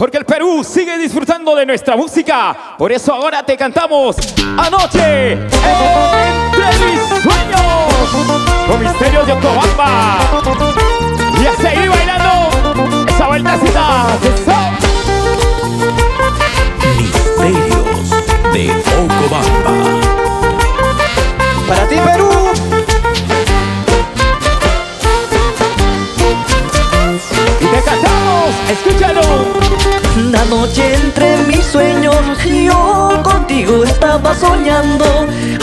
Porque el Perú sigue disfrutando de nuestra música. Por eso ahora te cantamos Anoche entre mis sueños, con Misterios de Ocobamba. Y a seguir bailando esa vueltecita de sol. Misterios de Ocobamba. Para ti, Perú. Y te cantamos, escúchalo. La noche entre mis sueños, yo contigo estaba soñando.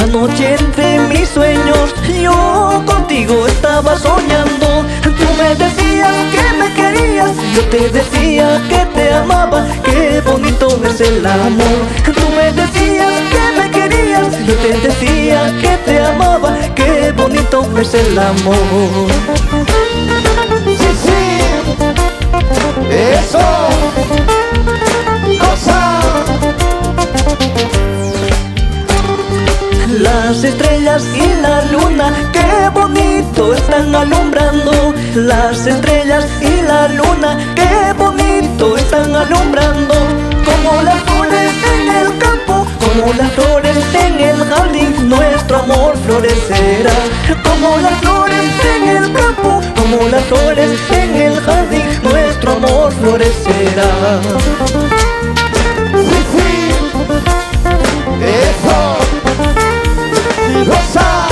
Anoche entre mis sueños, yo contigo estaba soñando. Tú me decías que me querías, yo te decía que te amaba. Qué bonito es el amor. Tú me decías que me querías, yo te decía que te amaba. Qué bonito es el amor. Sí, sí. Eso. Cosa. Las estrellas y la luna, qué bonito están alumbrando. Las estrellas y la luna, qué bonito están alumbrando. Como las flores en el campo, como las flores en el jardín, nuestro amor florecerá. Como las flores en el campo, como las flores en el jardín, nuestro amor florecerá. Sí, sí. Eso. Rosa.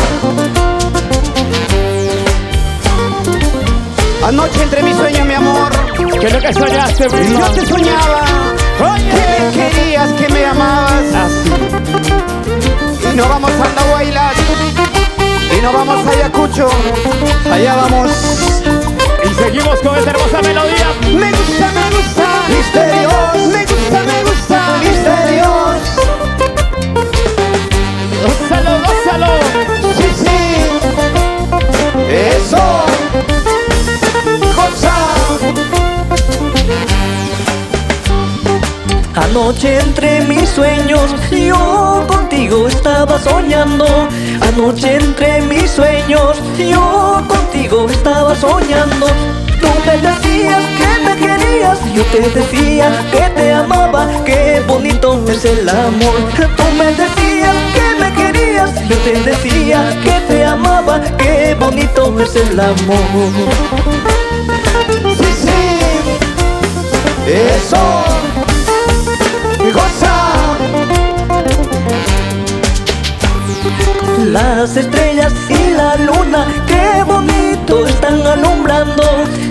Anoche entre mis sueños, mi amor, ¿Qué es lo que soñaste, primo? yo te soñaba. Oye. Que me querías, que me amabas. Así. Y no vamos a Andahuaylas, y no vamos a Ayacucho, allá vamos. Y seguimos con esta hermosa melodía. Me gusta, misterios. Me gusta, misterios. Gózalo, gózalo. Sí, sí. Eso. Cosa. Anoche entre mis sueños, yo contigo estaba soñando. Anoche entre mis sueños, yo contigo estaba soñando. Tú me decías que me querías, yo te decía que te amaba. Qué bonito es el amor. Tú me decías que me querías, yo te decía que te amaba. Qué bonito es el amor. Sí, sí. Eso. Goza. Las estrellas y la luna, qué bonito están alumbrando.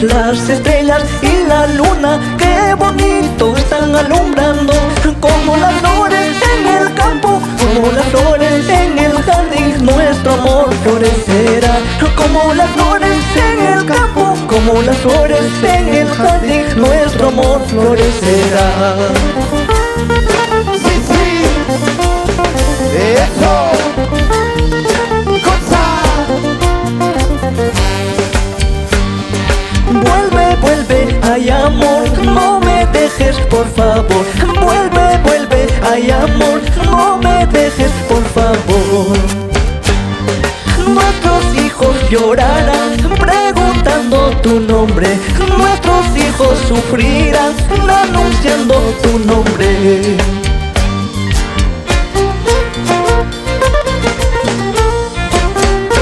Las estrellas y la luna, qué bonito están alumbrando. Como las flores en el campo, como las flores en el jardín, nuestro amor florecerá. Como las flores en el campo, como las flores en el jardín, nuestro amor florecerá. Sí, sí. Eso. Vuelve, vuelve, ay amor, no me dejes por favor. Vuelve, vuelve, ay amor, no me dejes por favor. Nuestros hijos llorarán preguntando tu nombre. Nuestros hijos sufrirán anunciando tu nombre.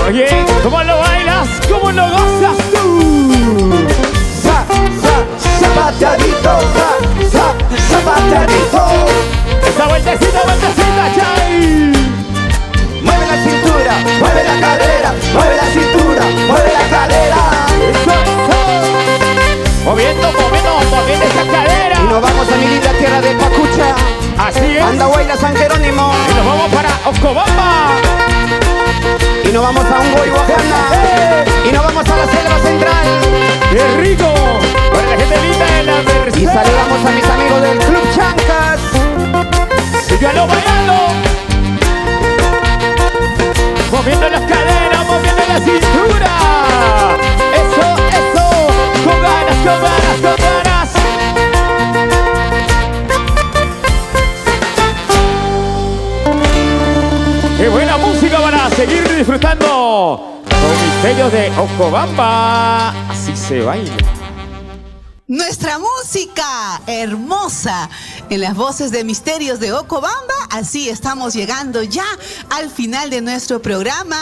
Oye, ¿cómo lo bailas? ¿Cómo lo gozas tú? Zapateadito, zapateadito. Esa vueltecita, Chay. Mueve la cintura, mueve la cadera, mueve la cintura, mueve la cadera. Eso, eso. Moviendo esa cadera. Y nos vamos a mi linda tierra de Pacucha, Así es. Andahuaylas, San Jerónimo. Y nos vamos para Ocobamba. Y nos vamos a Ungo y Guajana. Y nos vamos a la selva central. ¡Qué rico! Para la gente linda de la Merced. Y saludamos a mis amigos del Club Chancas. Síganlo bailando. Moviendo las caderas, moviendo la cintura. Eso, eso. Con ganas, con ganas, con ganas. ¡Qué buena música para seguir disfrutando! Con Misterios de Ocobamba. Así se baila. nuestra música hermosa en las voces de Misterios de Ocobamba. Así estamos llegando ya al final de nuestro programa.